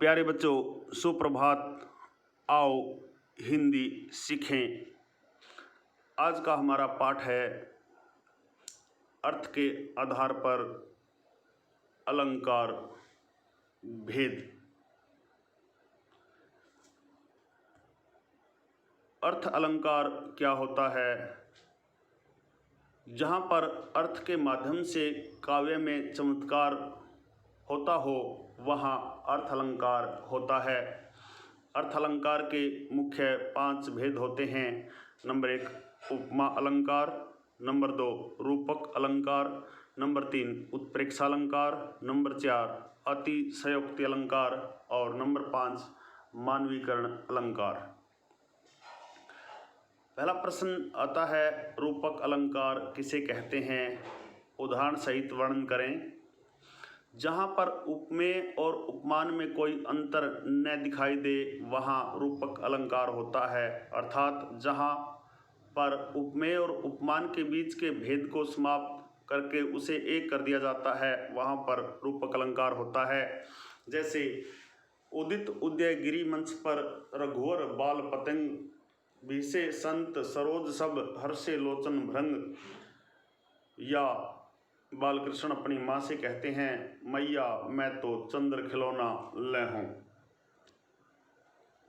प्यारे बच्चों, सुप्रभात। आओ हिंदी सीखें। आज का हमारा पाठ है अर्थ के आधार पर अलंकार भेद। अर्थ अलंकार क्या होता है? जहाँ पर अर्थ के माध्यम से काव्य में चमत्कार होता हो वहाँ अर्थ अलंकार होता है। अर्थ अलंकार के मुख्य 5 भेद होते हैं। नंबर 1 उपमा अलंकार, नंबर 2 रूपक अलंकार, नंबर 3 उत्प्रेक्षा अलंकार, नंबर 4 अतिशयोक्ति अलंकार और नंबर 5 मानवीकरण अलंकार। पहला प्रश्न आता है, रूपक अलंकार किसे कहते हैं? उदाहरण सहित वर्णन करें। जहाँ पर उपमेय और उपमान में कोई अंतर न दिखाई दे वहाँ रूपक अलंकार होता है, अर्थात जहाँ पर उपमेय और उपमान के बीच के भेद को समाप्त करके उसे एक कर दिया जाता है वहाँ पर रूपक अलंकार होता है। जैसे उदित उदय गिरि मंच पर रघुवर बाल पतंग, भीसे संत सरोज सब हर्षे लोचन भृंग। या बालकृष्ण अपनी माँ से कहते हैं, मैया मैं तो चंद्र खिलौना ले हूँ।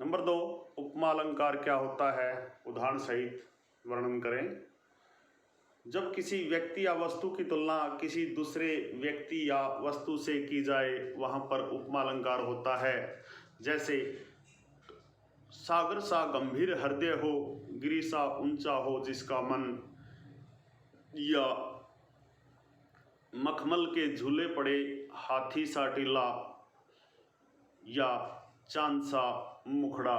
नंबर 2 उपमा अलंकार क्या होता है? उदाहरण सहित वर्णन करें। जब किसी व्यक्ति या वस्तु की तुलना किसी दूसरे व्यक्ति या वस्तु से की जाए वहाँ पर उपमा अलंकार होता है। जैसे सागर सा गंभीर हृदय हो, गिरि सा ऊंचा हो जिसका मन, या मखमल के झूले पड़े हाथी सा टीला, या चांद सा मुखड़ा।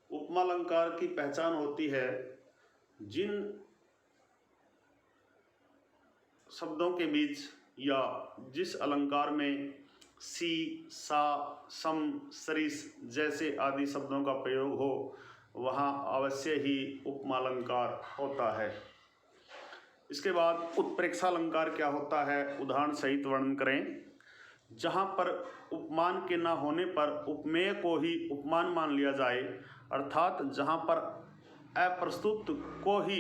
उपमा अलंकार की पहचान होती है जिन शब्दों के बीच या जिस अलंकार में सी, सा, सम, सरिस जैसे आदि शब्दों का प्रयोग हो वहाँ अवश्य ही उपमा अलंकार होता है। इसके बाद उत्प्रेक्षा अलंकार क्या होता है? उदाहरण सहित वर्णन करें। जहाँ पर उपमान के न होने पर उपमेय को ही उपमान मान लिया जाए, अर्थात जहाँ पर अप्रस्तुत को ही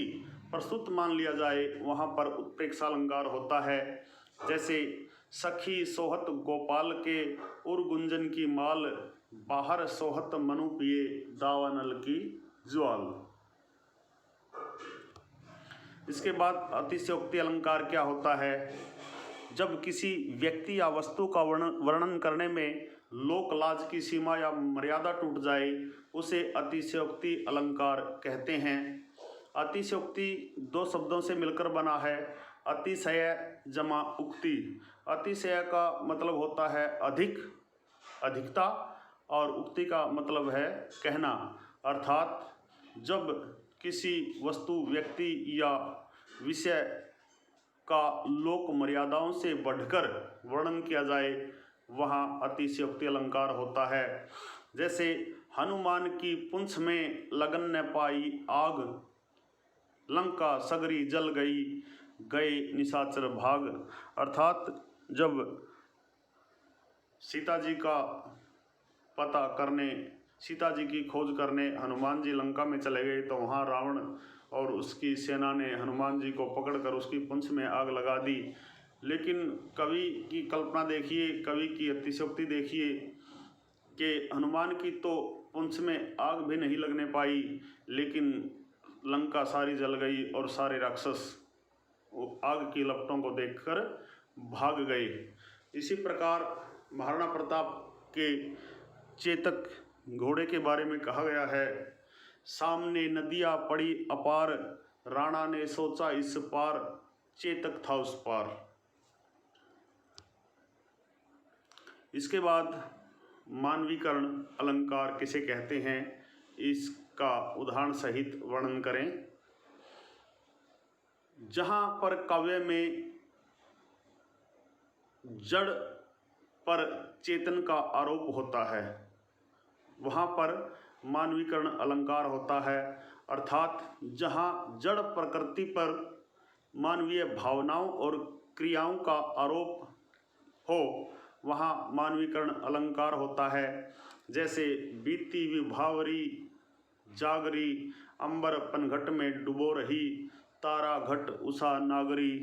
प्रस्तुत मान लिया जाए वहाँ पर उत्प्रेक्षा अलंकार होता है। जैसे सखी सोहत गोपाल के उर गुंजन की माल, बाहर सोहत मनु पिए दावानल की ज्वाल। इसके बाद अतिशयोक्ति अलंकार क्या होता है? जब किसी व्यक्ति या वस्तु का वर्णन करने में लोक लाज की सीमा या मर्यादा टूट जाए उसे अतिशयोक्ति अलंकार कहते हैं। अतिशयोक्ति 2 शब्दों से मिलकर बना है, अतिशय जमा उक्ति। अतिशय का मतलब होता है अधिक, अधिकता, और उक्ति का मतलब है कहना। अर्थात जब किसी वस्तु, व्यक्ति या विषय का लोक मर्यादाओं से बढ़कर वर्णन किया जाए वहाँ अतिशयोक्ति अलंकार होता है। जैसे हनुमान की पूंछ में लगन न पाई आग, लंका सगरी जल गई गए निशाचर भाग। अर्थात जब सीता जी का पता करने, सीता जी की खोज करने हनुमान जी लंका में चले गए तो वहाँ रावण और उसकी सेना ने हनुमान जी को पकड़कर उसकी पूंछ में आग लगा दी। लेकिन कवि की कल्पना देखिए, कवि की अतिशयोक्ति देखिए कि हनुमान की तो पूंछ में आग भी नहीं लगने पाई, लेकिन लंका सारी जल गई और सारे राक्षस आग की लपटों को देखकर भाग गए। इसी प्रकार महाराणा प्रताप के चेतक घोड़े के बारे में कहा गया है, सामने नदियाँ पड़ी अपार, राणा ने सोचा इस पार, चेतक था उस पार। इसके बाद मानवीकरण अलंकार किसे कहते हैं? इसका उदाहरण सहित वर्णन करें। जहाँ पर काव्य में जड़ पर चेतन का आरोप होता है वहाँ पर मानवीकरण अलंकार होता है। अर्थात जहाँ जड़ प्रकृति पर मानवीय भावनाओं और क्रियाओं का आरोप हो वहाँ मानवीकरण अलंकार होता है। जैसे बीती विभावरी जागरी, अंबर पनघट में डुबो रही, तारा घट उषा नागरी।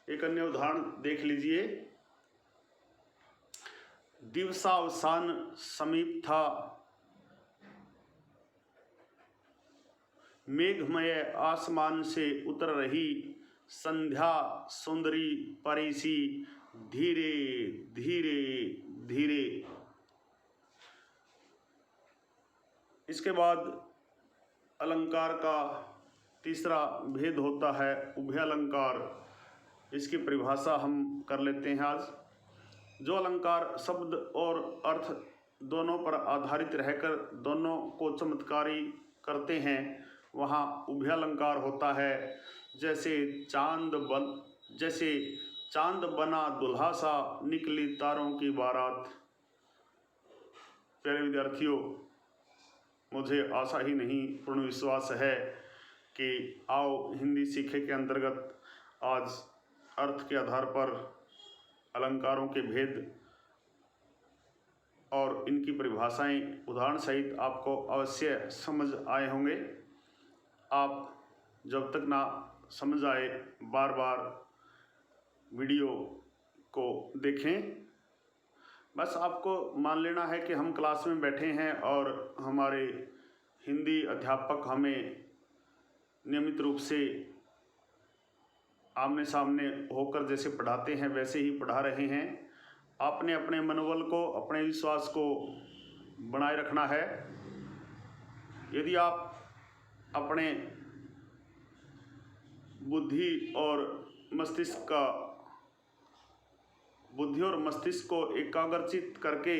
एक अन्य उदाहरण देख लीजिए। दिवसावसान समीप था, मेघमय आसमान से उतर रही, संध्या सुंदरी परिसी, धीरे धीरे धीरे। इसके बाद अलंकार का तीसरा भेद होता है उभय अलंकार। इसकी परिभाषा हम कर लेते हैं आज। जो अलंकार शब्द और अर्थ दोनों पर आधारित रहकर दोनों को चमत्कारी करते हैं, वहाँ उभय अलंकार होता है। जैसे चांद बना दुल्हा सा, निकली तारों की बारात। प्यारे विद्यार्थियों, मुझे आशा ही नहीं पूर्ण विश्वास है कि आओ हिंदी सीखे के अंतर्गत आज अर्थ के आधार पर अलंकारों के भेद और इनकी परिभाषाएं उदाहरण सहित आपको अवश्य समझ आए होंगे। आप जब तक ना समझ आए बार बार वीडियो को देखें। बस आपको मान लेना है कि हम क्लास में बैठे हैं और हमारे हिंदी अध्यापक हमें नियमित रूप से आमने सामने होकर जैसे पढ़ाते हैं वैसे ही पढ़ा रहे हैं। आपने अपने मनोबल को, अपने विश्वास को बनाए रखना है। यदि आप अपने बुद्धि और मस्तिष्क को एकाग्रचित करके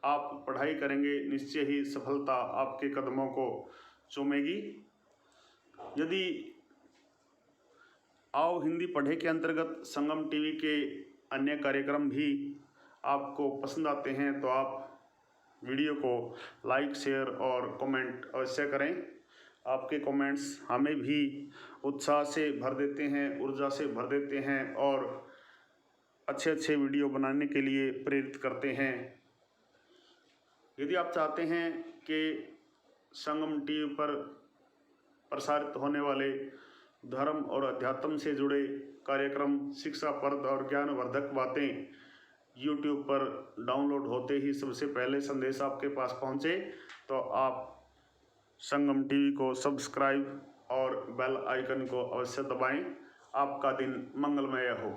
आप पढ़ाई करेंगे, निश्चय ही सफलता आपके कदमों को चूमेगी। यदि आओ हिंदी पढ़े के अंतर्गत संगम टीवी के अन्य कार्यक्रम भी आपको पसंद आते हैं तो आप वीडियो को लाइक, शेयर और कमेंट अवश्य करें। आपके कमेंट्स हमें भी उत्साह से भर देते हैं, ऊर्जा से भर देते हैं और अच्छे अच्छे वीडियो बनाने के लिए प्रेरित करते हैं। यदि आप चाहते हैं कि संगम टीवी पर प्रसारित होने वाले धर्म और अध्यात्म से जुड़े कार्यक्रम, शिक्षाप्रद और ज्ञानवर्धक बातें YouTube पर डाउनलोड होते ही सबसे पहले संदेश आपके पास पहुँचे, तो आप संगम टीवी को सब्सक्राइब और बेल आइकन को अवश्य दबाएं। आपका दिन मंगलमय हो।